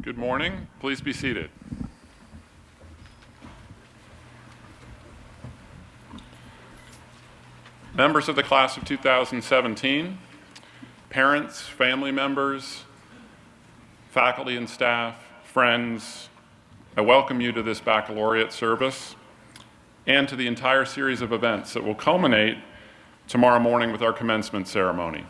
Good morning. Please be seated. Members of the class of 2017, parents, family members, faculty and staff, friends, I welcome you to this baccalaureate service and to the entire series of events that will culminate tomorrow morning with our commencement ceremony.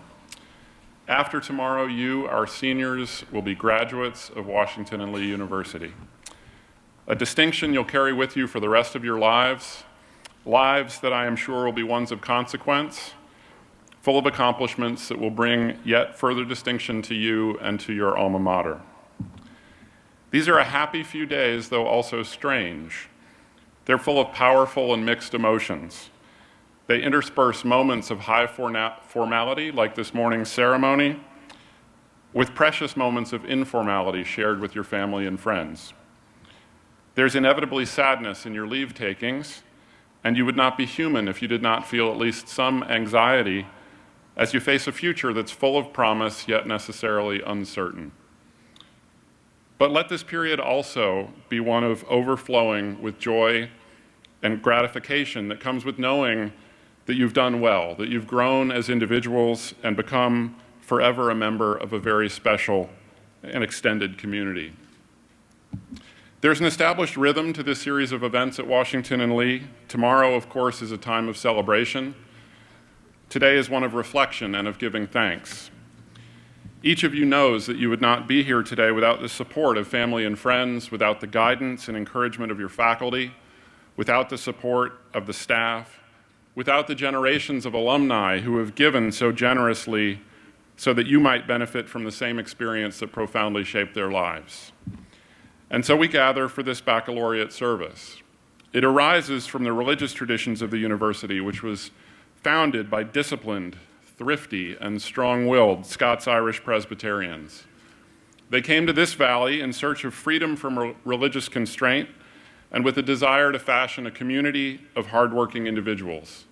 After tomorrow, you, our seniors, will be graduates of Washington and Lee University. A distinction you'll carry with you for the rest of your lives, lives that I am sure will be ones of consequence, full of accomplishments that will bring yet further distinction to you and to your alma mater. These are a happy few days, though also strange. They're full of powerful and mixed emotions. They intersperse moments of high formality, like this morning's ceremony, with precious moments of informality shared with your family and friends. There's inevitably sadness in your leave takings, and you would not be human if you did not feel at least some anxiety as you face a future that's full of promise yet necessarily uncertain. But let this period also be one of overflowing with joy and gratification that comes with knowing that you've done well, that you've grown as individuals and become forever a member of a very special and extended community. There's an established rhythm to this series of events at Washington and Lee. Tomorrow, of course, is a time of celebration. Today is one of reflection and of giving thanks. Each of you knows that you would not be here today without the support of family and friends, without the guidance and encouragement of your faculty, without the support of the staff, without the generations of alumni who have given so generously so that you might benefit from the same experience that profoundly shaped their lives. And so we gather for this baccalaureate service. It arises from the religious traditions of the university, which was founded by disciplined, thrifty, and strong-willed Scots-Irish Presbyterians. They came to this valley in search of freedom from religious constraint and with a desire to fashion a community of hardworking individuals.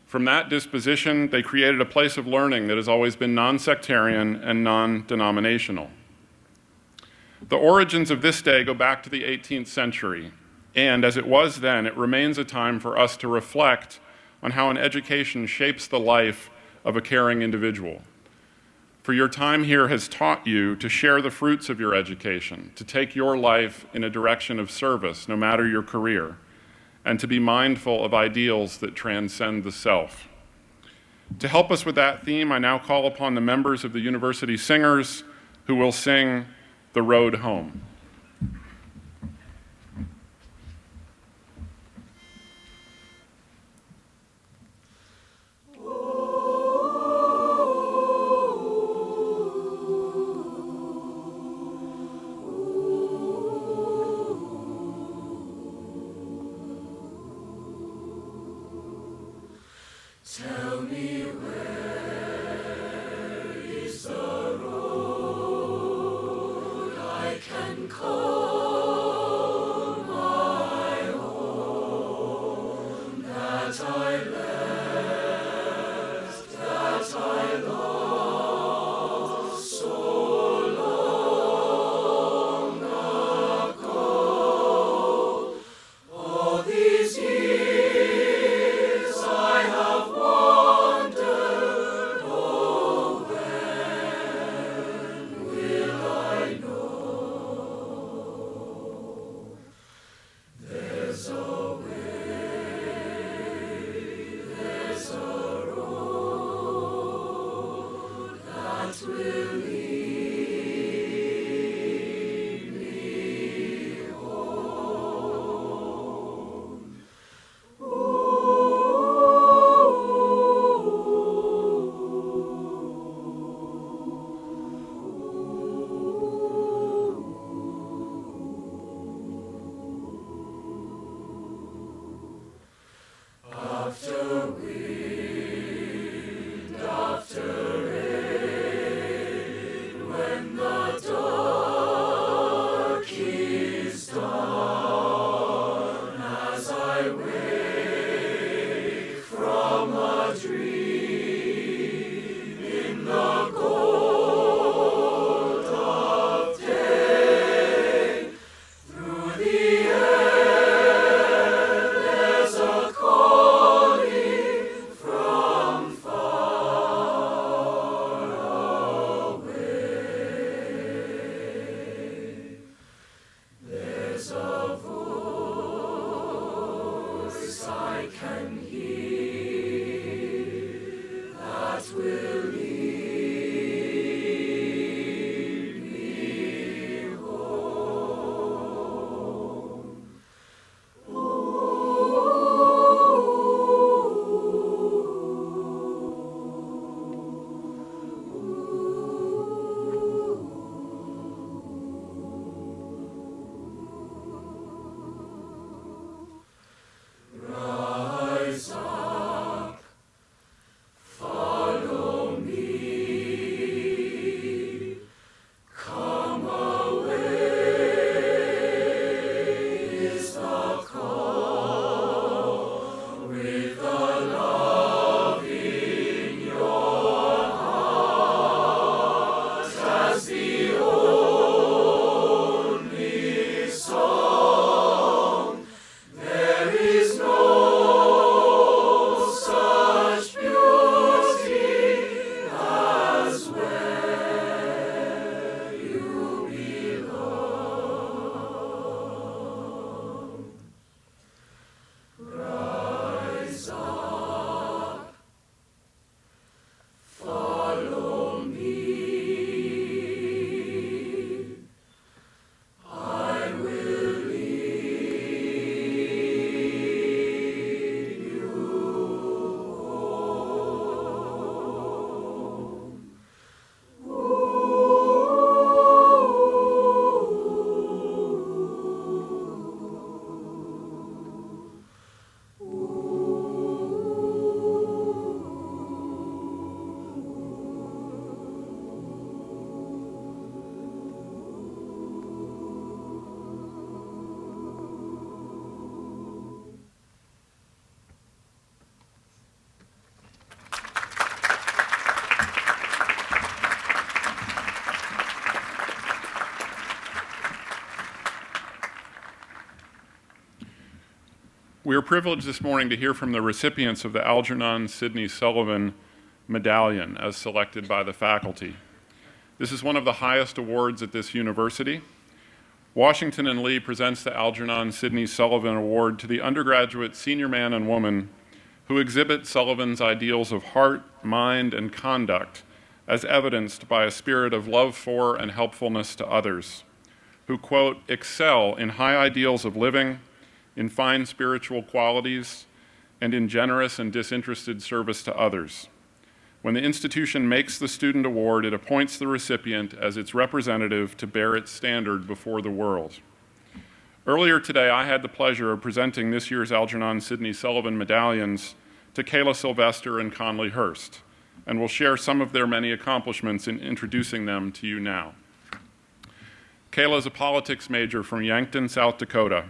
From that disposition, they created a place of learning that has always been non-sectarian and non-denominational. The origins of this day go back to the 18th century, and as it was then, it remains a time for us to reflect on how an education shapes the life of a caring individual. For your time here has taught you to share the fruits of your education, to take your life in a direction of service, no matter your career, and to be mindful of ideals that transcend the self. To help us with that theme, I now call upon the members of the University Singers who will sing "The Road Home." Tell me where is the road I can We are privileged this morning to hear from the recipients of the Algernon Sydney Sullivan Medallion as selected by the faculty. This is one of the highest awards at this university. Washington and Lee presents the Algernon Sydney Sullivan Award to the undergraduate senior man and woman who exhibit Sullivan's ideals of heart, mind, and conduct as evidenced by a spirit of love for and helpfulness to others, who, quote, excel in high ideals of living, in fine spiritual qualities, and in generous and disinterested service to others. When the institution makes the student award, it appoints the recipient as its representative to bear its standard before the world. Earlier today, I had the pleasure of presenting this year's Algernon Sydney Sullivan medallions to Kayla Sylvester and Conley Hurst, and will share some of their many accomplishments in introducing them to you now. Kayla is a politics major from Yankton, South Dakota.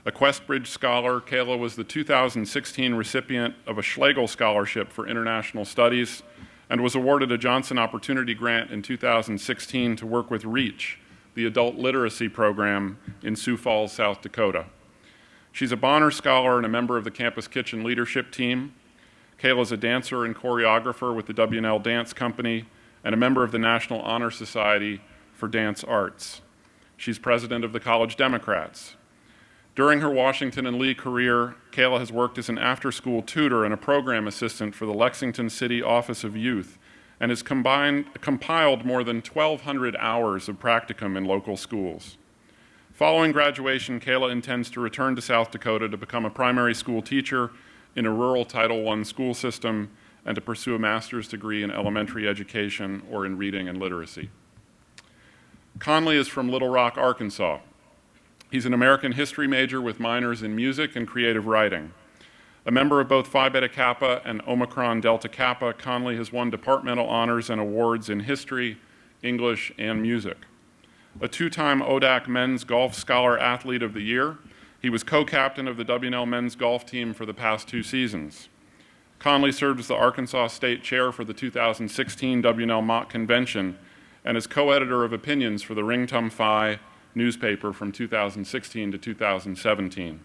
A Questbridge scholar, Kayla was the 2016 recipient of a Schlegel Scholarship for International Studies and was awarded a Johnson Opportunity Grant in 2016 to work with REACH, the adult literacy program in Sioux Falls, South Dakota. She's a Bonner Scholar and a member of the Campus Kitchen leadership team. Kayla is a dancer and choreographer with the W&L Dance Company and a member of the National Honor Society for Dance Arts. She's president of the College Democrats. During her Washington and Lee career, Kayla has worked as an after-school tutor and a program assistant for the Lexington City Office of Youth and has compiled more than 1,200 hours of practicum in local schools. Following graduation, Kayla intends to return to South Dakota to become a primary school teacher in a rural Title I school system and to pursue a master's degree in elementary education or in reading and literacy. Conley is from Little Rock, Arkansas. He's an American history major with minors in music and creative writing. A member of both Phi Beta Kappa and Omicron Delta Kappa, Conley has won departmental honors and awards in history, English, and music. A two-time ODAC Men's Golf Scholar Athlete of the Year, he was co-captain of the W&L men's golf team for the past 2 seasons. Conley served as the Arkansas State Chair for the 2016 W&L Mock Convention and is co-editor of opinions for the Ring Tum Phi newspaper from 2016 to 2017.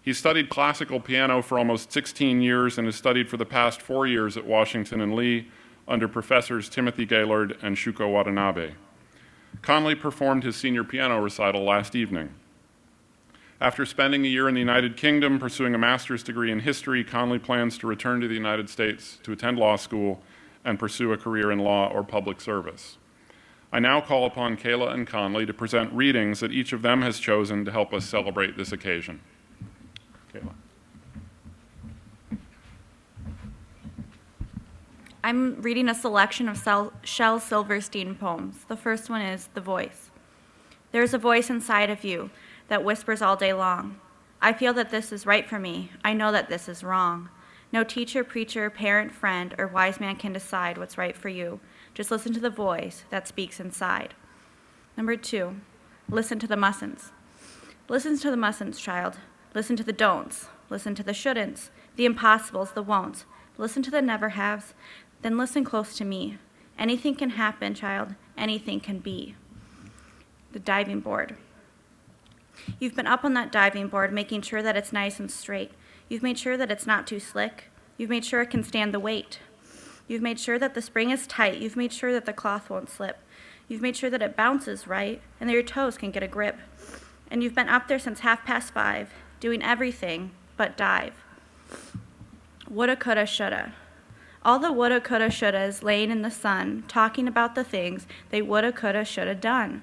He studied classical piano for almost 16 years and has studied for the past 4 years at Washington and Lee under professors Timothy Gaylord and Shuko Watanabe. Conley performed his senior piano recital last evening. After spending a year in the United Kingdom pursuing a master's degree in history, Conley plans to return to the United States to attend law school and pursue a career in law or public service. I now call upon Kayla and Conley to present readings that each of them has chosen to help us celebrate this occasion. Kayla. I'm reading a selection of Shel Silverstein poems. The first one is The Voice. There's a voice inside of you that whispers all day long. I feel that this is right for me. I know that this is wrong. No teacher, preacher, parent, friend, or wise man can decide what's right for you. Just listen to the voice that speaks inside. Number 2, listen to the mustn'ts. Listen to the mustn'ts, child. Listen to the don'ts. Listen to the shouldn'ts, the impossibles, the won'ts. Listen to the never haves. Then listen close to me. Anything can happen, child. Anything can be. The diving board. You've been up on that diving board making sure that it's nice and straight. You've made sure that it's not too slick. You've made sure it can stand the weight. You've made sure that the spring is tight. You've made sure that the cloth won't slip. You've made sure that it bounces right and that your toes can get a grip. And you've been up there since 5:30, doing everything but dive. Woulda, coulda, shoulda. All the woulda, coulda, shouldas laying in the sun, talking about the things they woulda, coulda, shoulda done.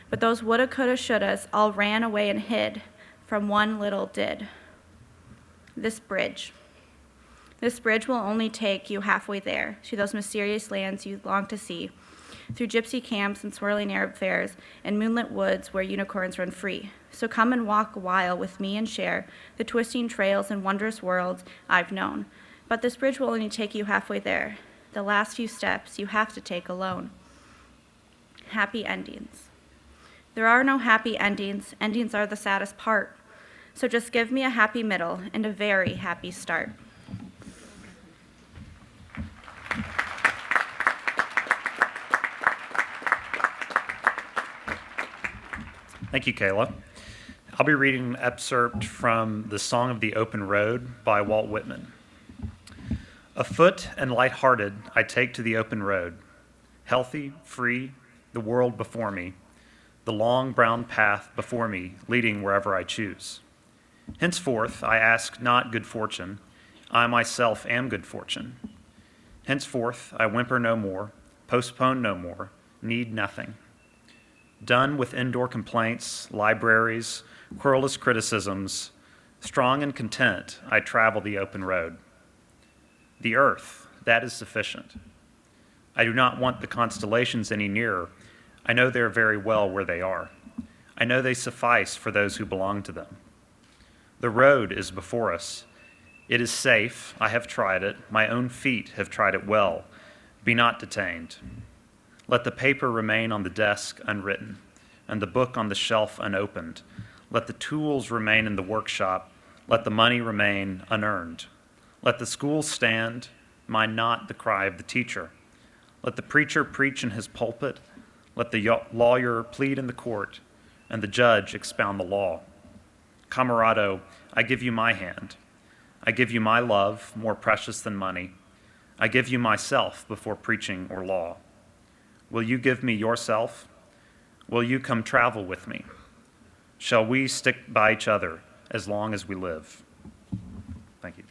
But those woulda, coulda, shouldas all ran away and hid from one little did. This bridge. This bridge will only take you halfway there, to those mysterious lands you long to see, through gypsy camps and swirling Arab fairs and moonlit woods where unicorns run free. So come and walk a while with me and share the twisting trails and wondrous worlds I've known. But this bridge will only take you halfway there. The last few steps you have to take alone. Happy endings. There are no happy endings. Endings are the saddest part. So just give me a happy middle and a very happy start. Thank you, Kayla. I'll be reading an excerpt from The Song of the Open Road by Walt Whitman. Afoot and light-hearted, I take to the open road. Healthy, free, the world before me, the long brown path before me, leading wherever I choose. Henceforth, I ask not good fortune, I myself am good fortune. Henceforth, I whimper no more, postpone no more, need nothing. Done with indoor complaints, libraries, querulous criticisms, strong and content, I travel the open road. The earth, that is sufficient. I do not want the constellations any nearer. I know they are very well where they are. I know they suffice for those who belong to them. The road is before us. It is safe. I have tried it. My own feet have tried it well. Be not detained. Let the paper remain on the desk unwritten, and the book on the shelf unopened. Let the tools remain in the workshop. Let the money remain unearned. Let the school stand, mind not the cry of the teacher. Let the preacher preach in his pulpit. Let the lawyer plead in the court, and the judge expound the law. Camarado, I give you my hand. I give you my love, more precious than money. I give you myself before preaching or law. Will you give me yourself? Will you come travel with me? Shall we stick by each other as long as we live? Thank you.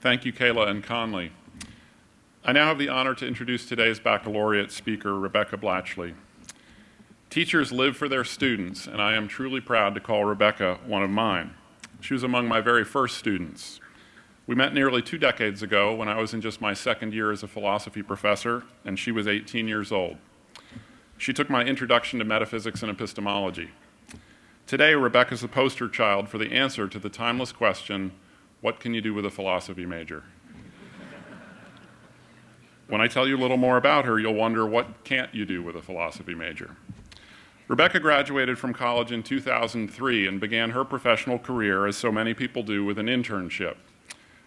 Thank you, Kayla and Conley. I now have the honor to introduce today's baccalaureate speaker, Rebecca Blachly. Teachers live for their students, and I am truly proud to call Rebecca one of mine. She was among my very first students. We met nearly 2 decades ago when I was in just my second year as a philosophy professor, and she was 18 years old. She took my introduction to metaphysics and epistemology. Today, Rebecca's the poster child for the answer to the timeless question, what can you do with a philosophy major? When I tell you a little more about her, you'll wonder, what can't you do with a philosophy major? Rebecca graduated from college in 2003 and began her professional career, as so many people do, with an internship.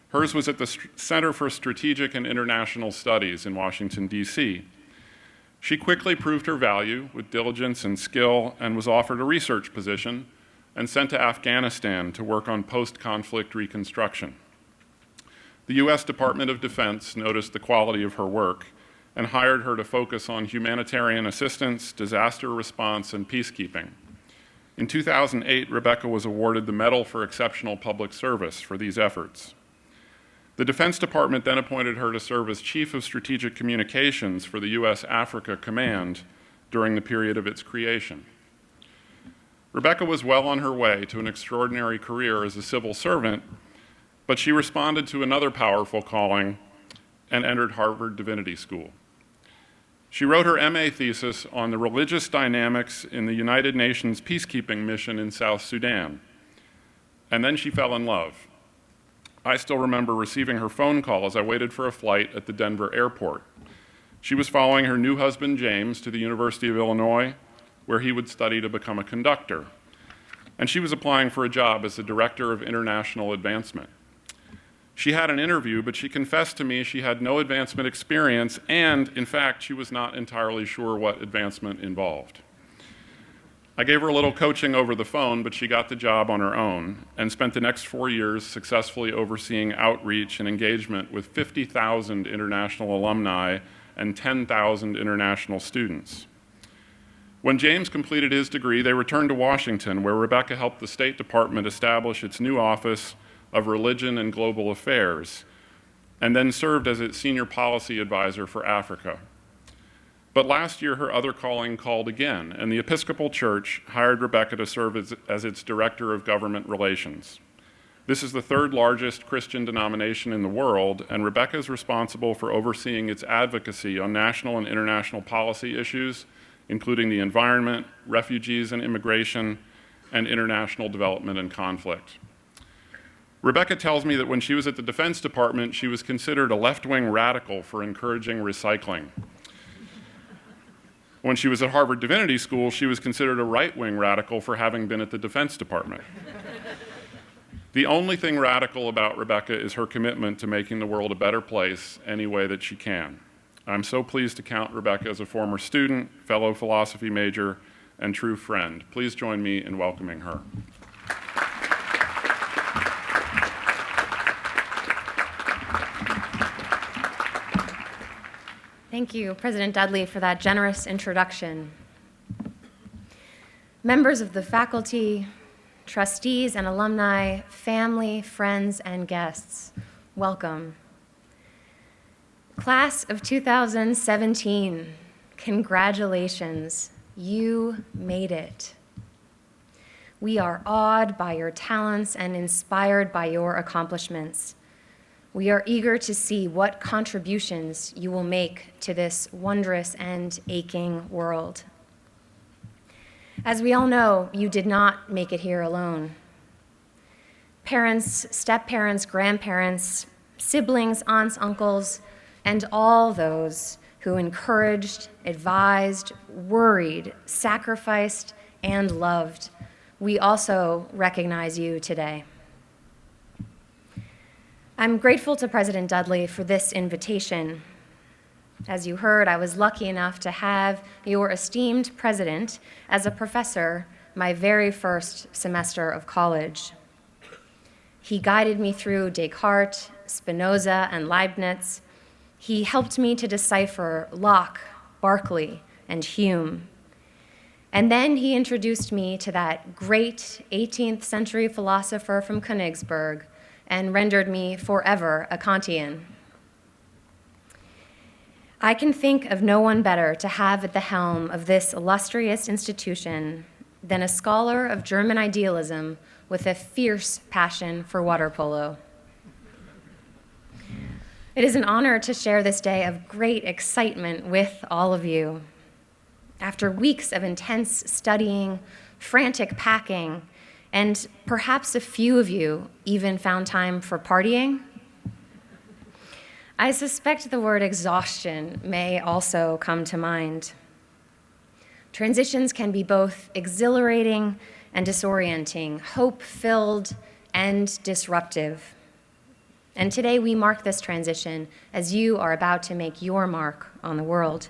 Hers was at the Center for Strategic and International Studies in Washington, D.C. She quickly proved her value with diligence and skill and was offered a research position and sent to Afghanistan to work on post-conflict reconstruction. The U.S. Department of Defense noticed the quality of her work and hired her to focus on humanitarian assistance, disaster response, and peacekeeping. In 2008, Rebecca was awarded the Medal for Exceptional Public Service for these efforts. The Defense Department then appointed her to serve as Chief of Strategic Communications for the U.S. Africa Command during the period of its creation. Rebecca was well on her way to an extraordinary career as a civil servant, but she responded to another powerful calling and entered Harvard Divinity School. She wrote her MA thesis on the religious dynamics in the United Nations peacekeeping mission in South Sudan, and then she fell in love. I still remember receiving her phone call as I waited for a flight at the Denver airport. She was following her new husband, James, to the University of Illinois, where he would study to become a conductor. And she was applying for a job as the Director of International Advancement. She had an interview, but she confessed to me she had no advancement experience, and in fact, she was not entirely sure what advancement involved. I gave her a little coaching over the phone, but she got the job on her own and spent the next 4 years successfully overseeing outreach and engagement with 50,000 international alumni and 10,000 international students. When James completed his degree, they returned to Washington, where Rebecca helped the State Department establish its new Office of Religion and Global Affairs, and then served as its senior policy advisor for Africa. But last year, her other calling called again, and the Episcopal Church hired Rebecca to serve as its Director of Government Relations. This is the third largest Christian denomination in the world, and Rebecca is responsible for overseeing its advocacy on national and international policy issues, including the environment, refugees and immigration, and international development and conflict. Rebecca tells me that when she was at the Defense Department, she was considered a left-wing radical for encouraging recycling. When she was at Harvard Divinity School, she was considered a right-wing radical for having been at the Defense Department. The only thing radical about Rebecca is her commitment to making the world a better place any way that she can. I'm so pleased to count Rebecca as a former student, fellow philosophy major, and true friend. Please join me in welcoming her. Thank you, President Dudley, for that generous introduction. Members of the faculty, trustees and alumni, family, friends, and guests, welcome. Class of 2017, congratulations, you made it. We are awed by your talents and inspired by your accomplishments. We are eager to see what contributions you will make to this wondrous and aching world. As we all know, you did not make it here alone. Parents, step-parents, grandparents, siblings, aunts, uncles, and all those who encouraged, advised, worried, sacrificed, and loved, we also recognize you today. I'm grateful to President Dudley for this invitation. As you heard, I was lucky enough to have your esteemed president as a professor my very first semester of college. He guided me through Descartes, Spinoza, and Leibniz. He helped me to decipher Locke, Berkeley, and Hume. And then he introduced me to that great 18th century philosopher from Königsberg and rendered me forever a Kantian. I can think of no one better to have at the helm of this illustrious institution than a scholar of German idealism with a fierce passion for water polo. It is an honor to share this day of great excitement with all of you. After weeks of intense studying, frantic packing, and perhaps a few of you even found time for partying, I suspect the word exhaustion may also come to mind. Transitions can be both exhilarating and disorienting, hope-filled and disruptive. And today we mark this transition as you are about to make your mark on the world.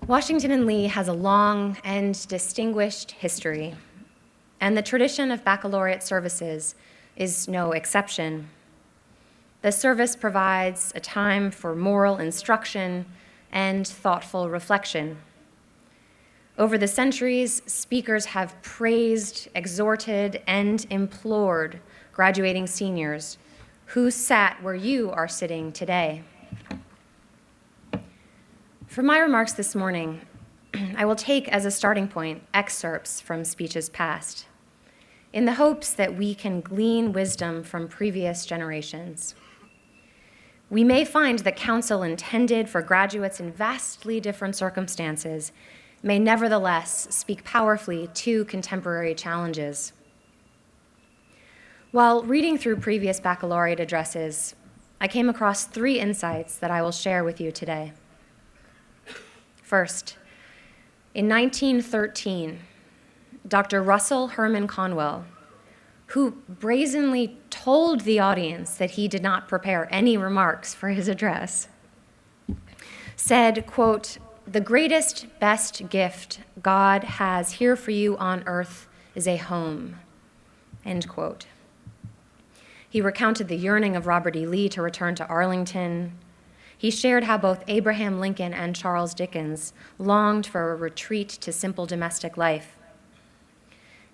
Washington and Lee has a long and distinguished history, and the tradition of baccalaureate services is no exception. The service provides a time for moral instruction and thoughtful reflection. Over the centuries, speakers have praised, exhorted, and implored graduating seniors who sat where you are sitting today. For my remarks this morning, I will take as a starting point excerpts from speeches past, in the hopes that we can glean wisdom from previous generations. We may find that counsel intended for graduates in vastly different circumstances may nevertheless speak powerfully to contemporary challenges. While reading through previous baccalaureate addresses, I came across 3 insights that I will share with you today. First, in 1913, Dr. Russell Herman Conwell, who brazenly told the audience that he did not prepare any remarks for his address, said, quote, "The greatest, best gift God has here for you on earth is a home," end quote. He recounted the yearning of Robert E. Lee to return to Arlington. He shared how both Abraham Lincoln and Charles Dickens longed for a retreat to simple domestic life.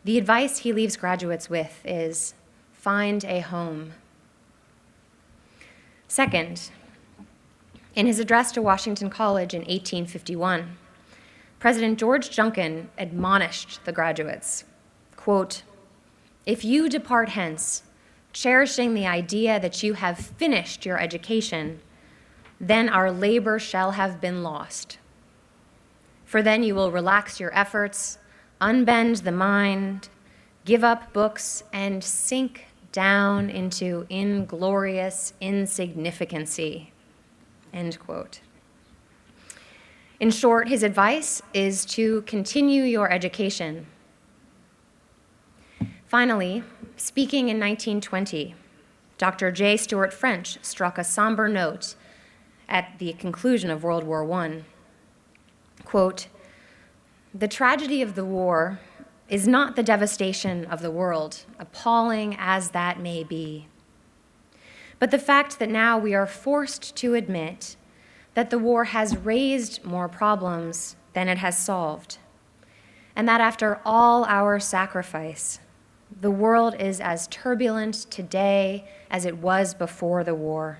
The advice he leaves graduates with is, find a home. Second, in his address to Washington College in 1851, President George Junkin admonished the graduates, quote, "If you depart hence, cherishing the idea that you have finished your education, then our labor shall have been lost. For then you will relax your efforts, unbend the mind, give up books, and sink down into inglorious insignificancy," end quote. In short, his advice is to continue your education. Finally, speaking in 1920, Dr. J. Stuart French struck a somber note at the conclusion of World War I. Quote, "The tragedy of the war is not the devastation of the world, appalling as that may be, but the fact that now we are forced to admit that the war has raised more problems than it has solved, and that after all our sacrifice, the world is as turbulent today as it was before the war."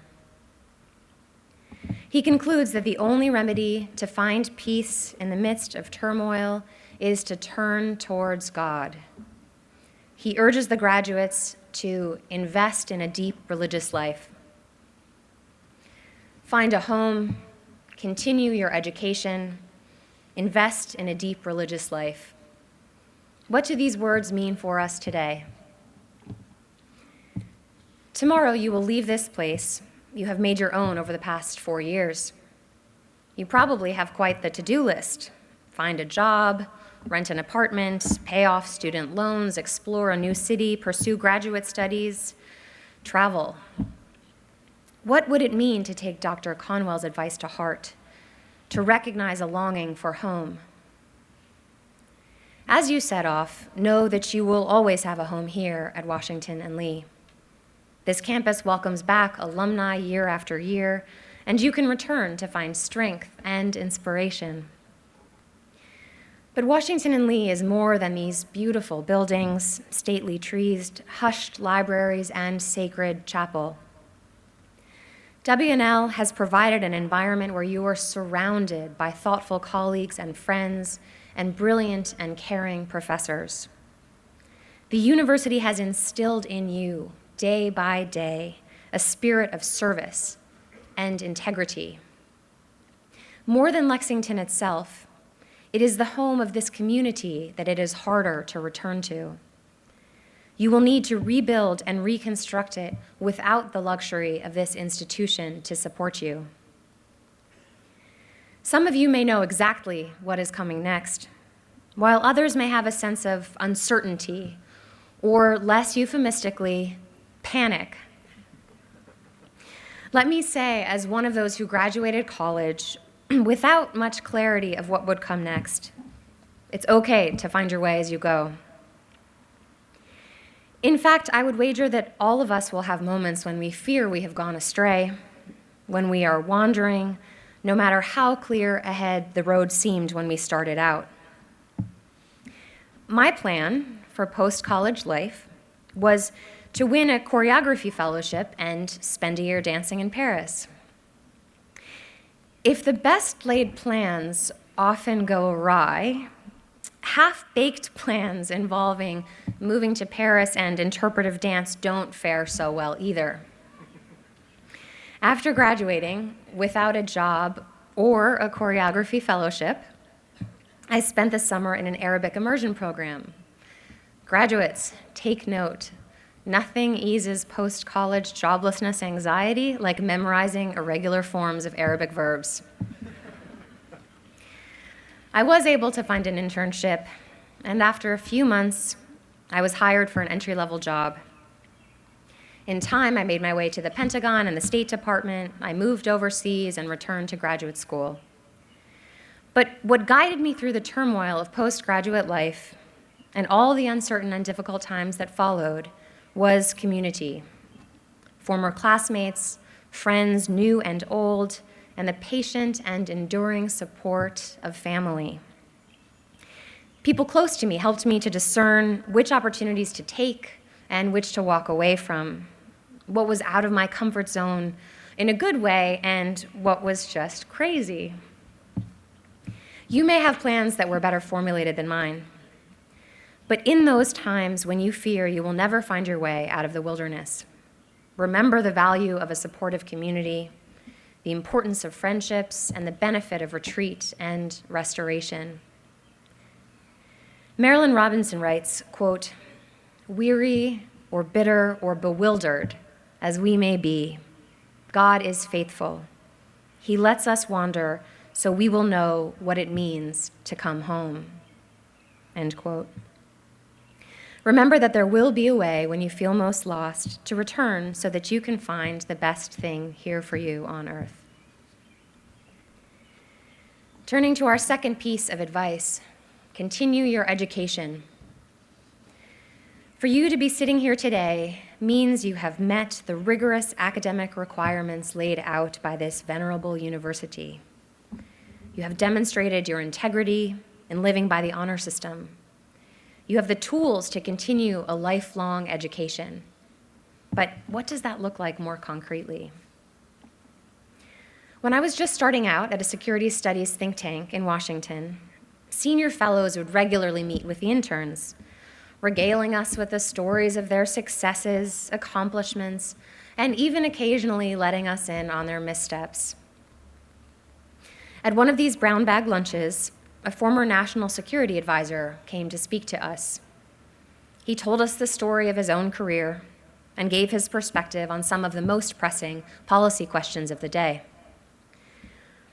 He concludes that the only remedy to find peace in the midst of turmoil is to turn towards God. He urges the graduates to invest in a deep religious life. Find a home, continue your education, invest in a deep religious life. What do these words mean for us today? Tomorrow you will leave this place you have made your own over the past 4 years. You probably have quite the to-do list. Find a job, rent an apartment, pay off student loans, explore a new city, pursue graduate studies, travel. What would it mean to take Dr. Conwell's advice to heart, to recognize a longing for home? As you set off, know that you will always have a home here at Washington and Lee. This campus welcomes back alumni year after year, and you can return to find strength and inspiration. But Washington and Lee is more than these beautiful buildings, stately trees, hushed libraries, and sacred chapel. W&L has provided an environment where you are surrounded by thoughtful colleagues and friends and brilliant and caring professors. The university has instilled in you, day by day, a spirit of service and integrity. More than Lexington itself, it is the home of this community that it is harder to return to. You will need to rebuild and reconstruct it without the luxury of this institution to support you. Some of you may know exactly what is coming next, while others may have a sense of uncertainty, or less euphemistically, panic. Let me say, as one of those who graduated college without much clarity of what would come next, it's okay to find your way as you go. In fact, I would wager that all of us will have moments when we fear we have gone astray, when we are wandering, no matter how clear ahead the road seemed when we started out. My plan for post-college life was to win a choreography fellowship and spend a year dancing in Paris. If the best laid plans often go awry, half-baked plans involving moving to Paris and interpretive dance don't fare so well either. After graduating without a job or a choreography fellowship, I spent the summer in an Arabic immersion program. Graduates, take note. Nothing eases post-college joblessness anxiety like memorizing irregular forms of Arabic verbs. I was able to find an internship, and after a few months, I was hired for an entry-level job. In time, I made my way to the Pentagon and the State Department. I moved overseas and returned to graduate school. But what guided me through the turmoil of postgraduate life and all the uncertain and difficult times that followed was community. Former classmates, friends new and old, and the patient and enduring support of family. People close to me helped me to discern which opportunities to take and which to walk away from, what was out of my comfort zone in a good way and what was just crazy. You may have plans that were better formulated than mine, but in those times when you fear you will never find your way out of the wilderness, remember the value of a supportive community, the importance of friendships, and the benefit of retreat and restoration. Marilyn Robinson writes, quote, "Weary or bitter or bewildered as we may be, God is faithful. He lets us wander so we will know what it means to come home." End quote. Remember that there will be a way when you feel most lost to return so that you can find the best thing here for you on earth. Turning to our second piece of advice, continue your education. For you to be sitting here today means you have met the rigorous academic requirements laid out by this venerable university. You have demonstrated your integrity in living by the honor system. You have the tools to continue a lifelong education. But what does that look like more concretely? When I was just starting out at a security studies think tank in Washington, senior fellows would regularly meet with the interns, regaling us with the stories of their successes, accomplishments, and even occasionally letting us in on their missteps. At one of these brown bag lunches, a former national security advisor came to speak to us. He told us the story of his own career and gave his perspective on some of the most pressing policy questions of the day.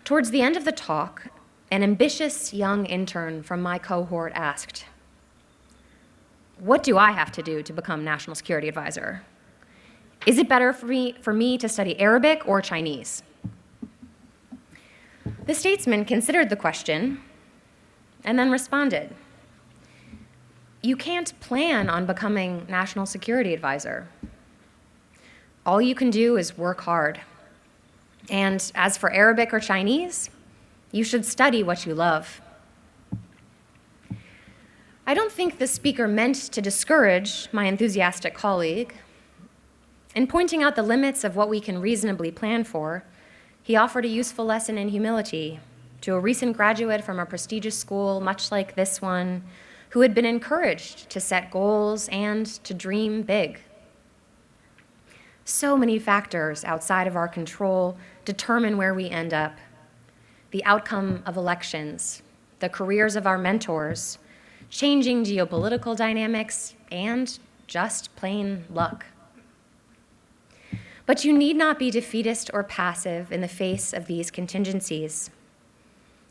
Towards the end of the talk, an ambitious young intern from my cohort asked, "What do I have to do to become national security advisor? Is it better for me to study Arabic or Chinese?" The statesman considered the question and then responded, "You can't plan on becoming national security advisor. All you can do is work hard. And as for Arabic or Chinese, you should study what you love." I don't think the speaker meant to discourage my enthusiastic colleague. In pointing out the limits of what we can reasonably plan for, he offered a useful lesson in humility to a recent graduate from a prestigious school, much like this one, who had been encouraged to set goals and to dream big. So many factors outside of our control determine where we end up. The outcome of elections, the careers of our mentors, changing geopolitical dynamics, and just plain luck. But you need not be defeatist or passive in the face of these contingencies.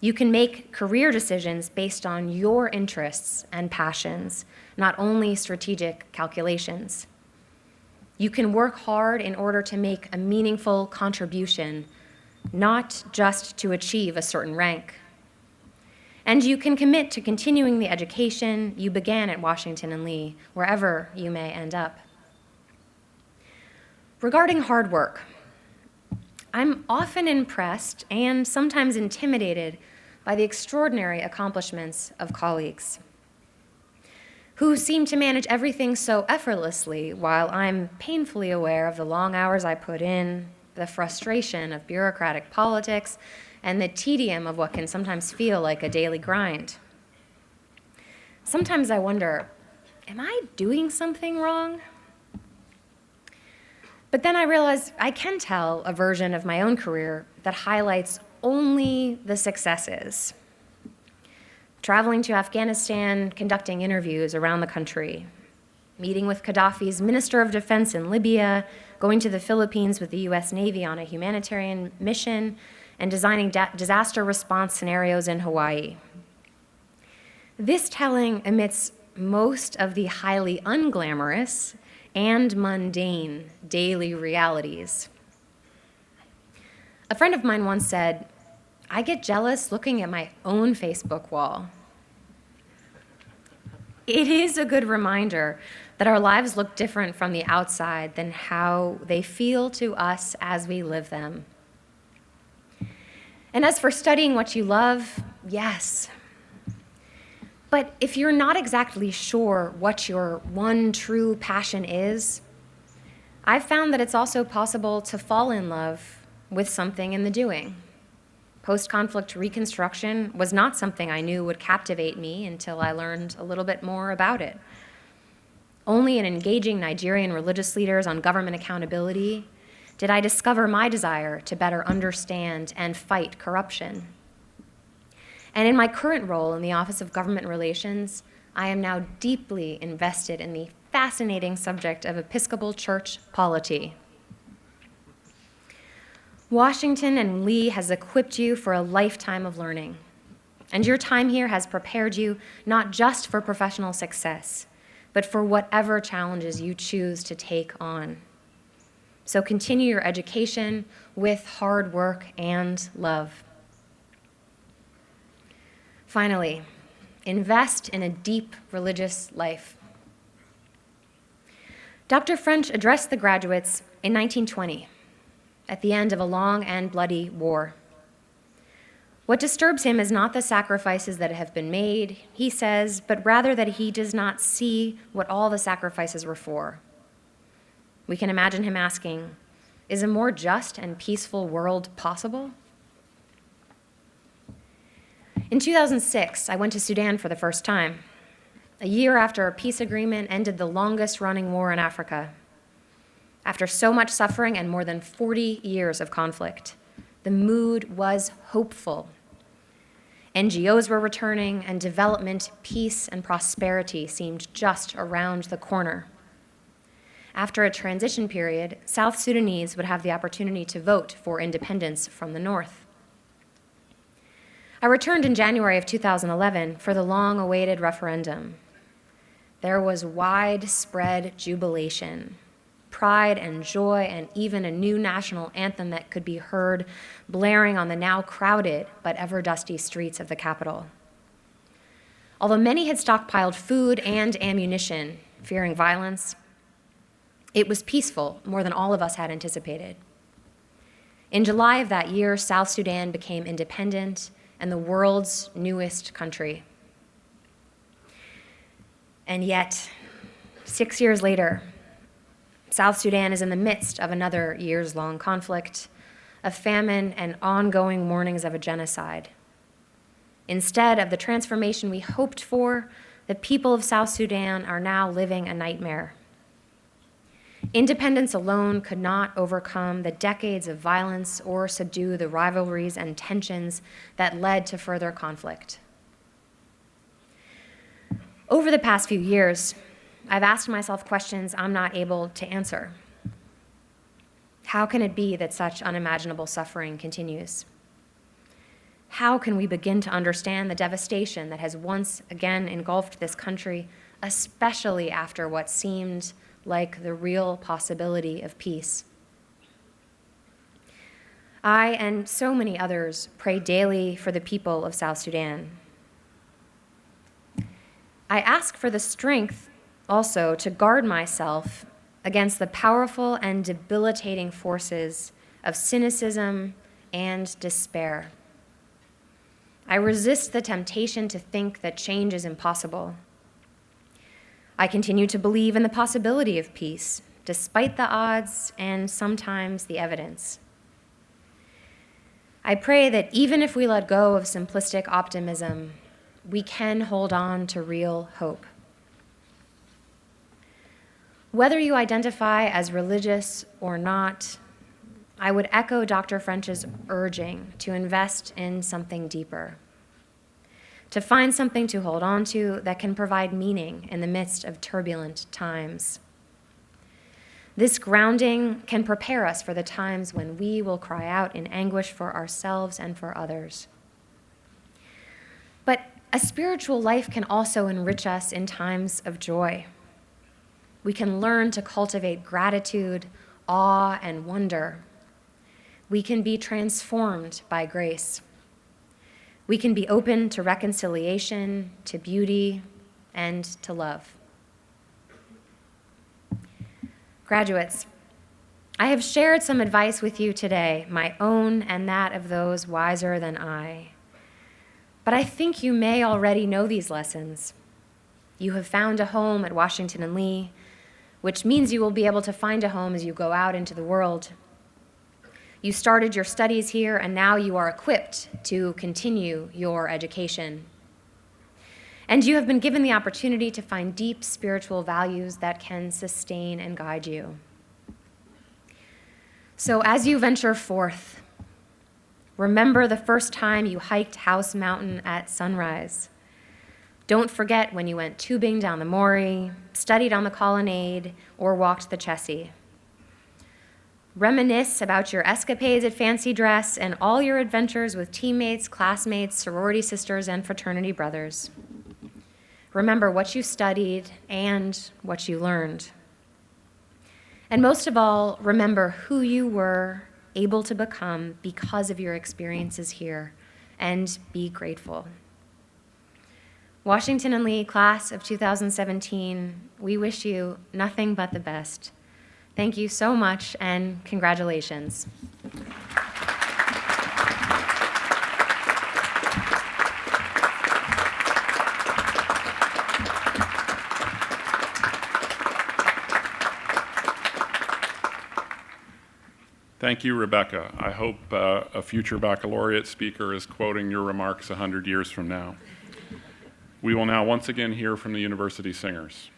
You can make career decisions based on your interests and passions, not only strategic calculations. You can work hard in order to make a meaningful contribution, not just to achieve a certain rank. And you can commit to continuing the education you began at Washington and Lee, wherever you may end up. Regarding hard work, I'm often impressed and sometimes intimidated by the extraordinary accomplishments of colleagues who seem to manage everything so effortlessly, while I'm painfully aware of the long hours I put in, the frustration of bureaucratic politics, and the tedium of what can sometimes feel like a daily grind. Sometimes I wonder, am I doing something wrong? But then I realize I can tell a version of my own career that highlights only the successes. Traveling to Afghanistan, conducting interviews around the country, meeting with Gaddafi's Minister of Defense in Libya, going to the Philippines with the US Navy on a humanitarian mission, and designing disaster response scenarios in Hawaii. This telling omits most of the highly unglamorous and mundane daily realities. A friend of mine once said, "I get jealous looking at my own Facebook wall." It is a good reminder that our lives look different from the outside than how they feel to us as we live them. And as for studying what you love, yes. But if you're not exactly sure what your one true passion is, I've found that it's also possible to fall in love with something in the doing. Post-conflict reconstruction was not something I knew would captivate me until I learned a little bit more about it. Only in engaging Nigerian religious leaders on government accountability did I discover my desire to better understand and fight corruption. And in my current role in the Office of Government Relations, I am now deeply invested in the fascinating subject of Episcopal Church polity. Washington and Lee has equipped you for a lifetime of learning, and your time here has prepared you not just for professional success, but for whatever challenges you choose to take on. So continue your education with hard work and love. Finally, invest in a deep religious life. Dr. French addressed the graduates in 1920, at the end of a long and bloody war. What disturbs him is not the sacrifices that have been made, he says, but rather that he does not see what all the sacrifices were for. We can imagine him asking, is a more just and peaceful world possible? In 2006, I went to Sudan for the first time, a year after a peace agreement ended the longest-running war in Africa. After so much suffering and more than 40 years of conflict, the mood was hopeful. NGOs were returning, and development, peace, and prosperity seemed just around the corner. After a transition period, South Sudanese would have the opportunity to vote for independence from the North. I returned in January of 2011 for the long-awaited referendum. There was widespread jubilation, pride and joy, and even a new national anthem that could be heard blaring on the now crowded but ever-dusty streets of the capital. Although many had stockpiled food and ammunition, fearing violence, it was peaceful more than all of us had anticipated. In July of that year, South Sudan became independent and the world's newest country. And yet, 6 years later, South Sudan is in the midst of another years-long conflict, a famine, and ongoing warnings of a genocide. Instead of the transformation we hoped for, the people of South Sudan are now living a nightmare. Independence alone could not overcome the decades of violence or subdue the rivalries and tensions that led to further conflict. Over the past few years, I've asked myself questions I'm not able to answer. How can it be that such unimaginable suffering continues? How can we begin to understand the devastation that has once again engulfed this country, especially after what seemed like the real possibility of peace? I and so many others pray daily for the people of South Sudan. I ask for the strength also to guard myself against the powerful and debilitating forces of cynicism and despair. I resist the temptation to think that change is impossible. I continue to believe in the possibility of peace, despite the odds and sometimes the evidence. I pray that even if we let go of simplistic optimism, we can hold on to real hope. Whether you identify as religious or not, I would echo Dr. French's urging to invest in something deeper, to find something to hold on to that can provide meaning in the midst of turbulent times. This grounding can prepare us for the times when we will cry out in anguish for ourselves and for others. But a spiritual life can also enrich us in times of joy. We can learn to cultivate gratitude, awe, and wonder. We can be transformed by grace. We can be open to reconciliation, to beauty, and to love. Graduates, I have shared some advice with you today, my own and that of those wiser than I. But I think you may already know these lessons. You have found a home at Washington and Lee, which means you will be able to find a home as you go out into the world. You started your studies here, and now you are equipped to continue your education. And you have been given the opportunity to find deep spiritual values that can sustain and guide you. So as you venture forth, remember the first time you hiked House Mountain at sunrise. Don't forget when you went tubing down the Maury, studied on the Colonnade, or walked the Chessie. Reminisce about your escapades at Fancy Dress and all your adventures with teammates, classmates, sorority sisters, and fraternity brothers. Remember what you studied and what you learned. And most of all, remember who you were able to become because of your experiences here, and be grateful. Washington and Lee, class of 2017, we wish you nothing but the best. Thank you so much, and congratulations. Thank you, Rebecca. I hope a future baccalaureate speaker is quoting your remarks 100 years from now. We will now once again hear from the university singers.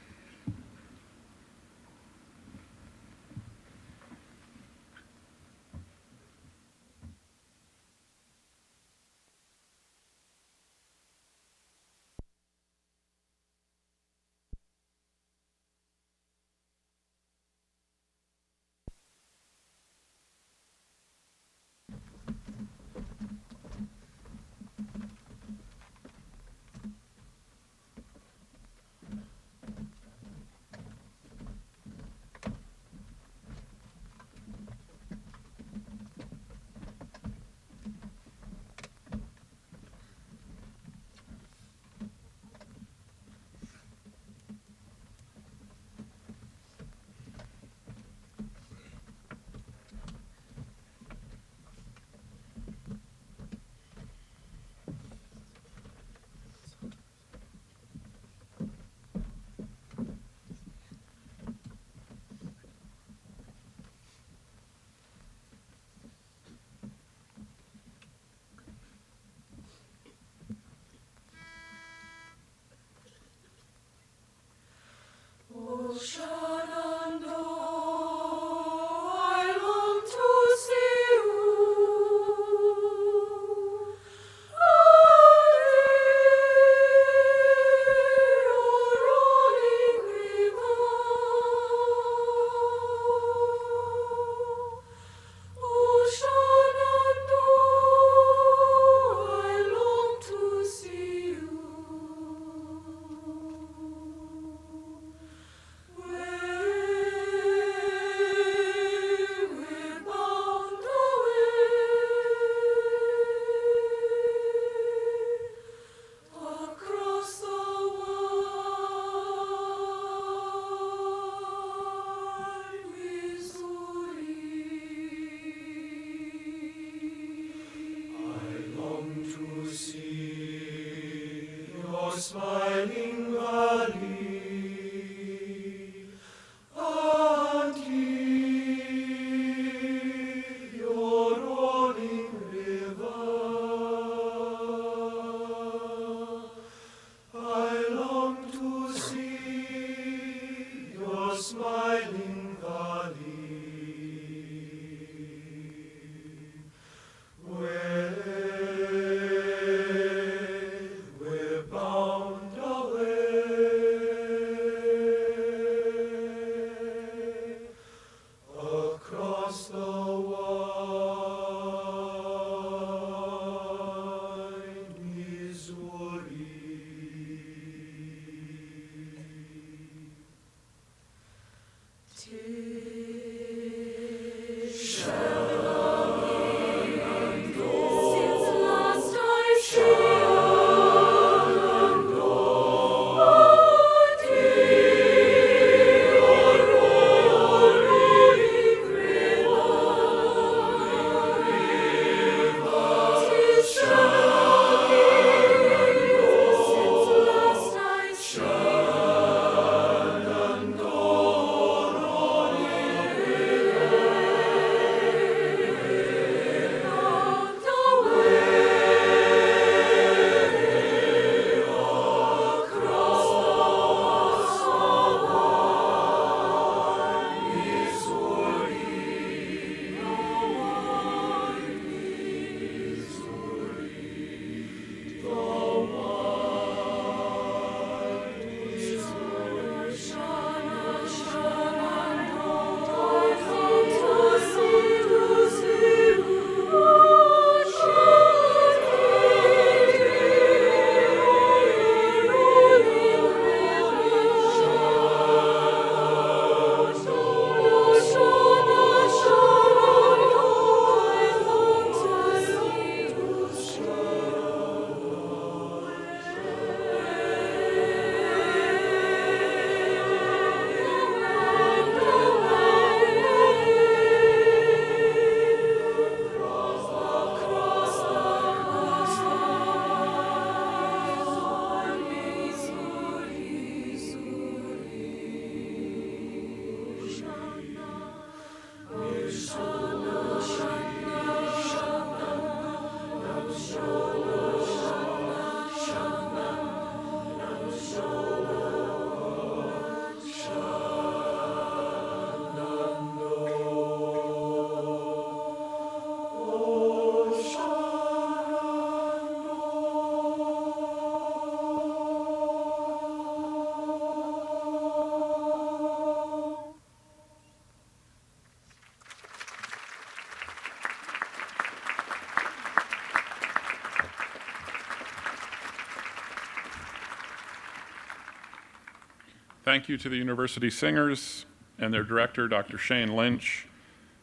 Thank you to the University Singers and their director, Dr. Shane Lynch,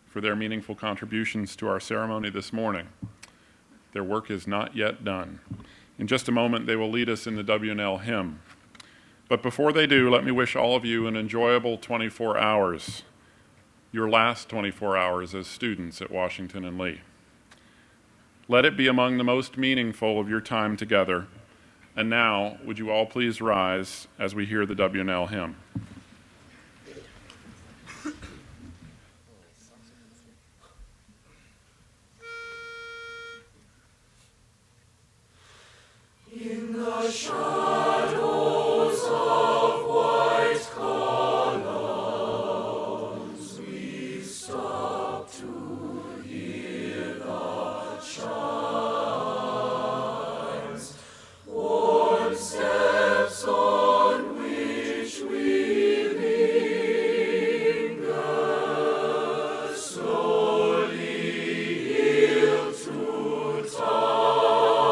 for their meaningful contributions to our ceremony this morning. Their work is not yet done. In just a moment, they will lead us in the W&L hymn. But before they do, let me wish all of you an enjoyable 24 hours, your last 24 hours as students at Washington and Lee. Let it be among the most meaningful of your time together. And now, would you all please rise as we hear the W&L hymn? In the shadows of white columns, we stop to hear the chimes, warm steps on which we linger, slowly yield to time.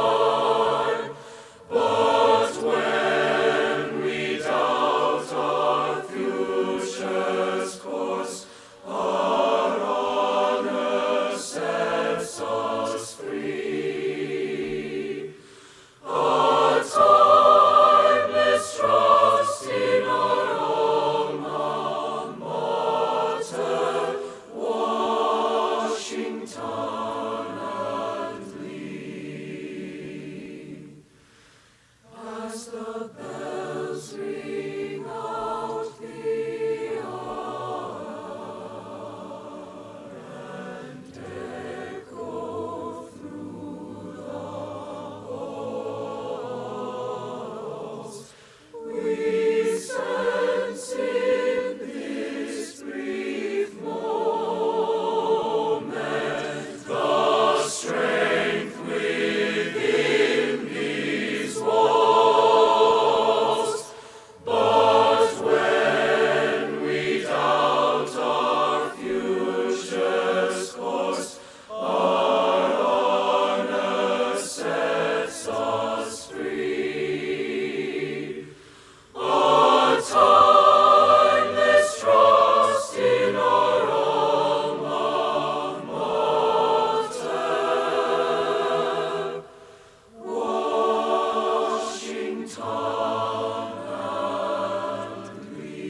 But when we doubt our future's course, our honor sets us free. A timeless trust in our alma mater, Washington and Lee. As the bells ring out the hour and echo through the halls, we sense in this brief moment the strength within these walls. But when we doubt our future's course, our honor sets us free. A timeless trust in our alma mater, Washington and Lee.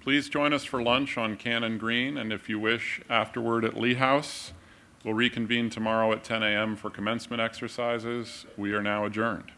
Please join us for lunch on Cannon Green, and if you wish, afterward at Lee House. We'll reconvene tomorrow at 10 a.m. for commencement exercises. We are now adjourned.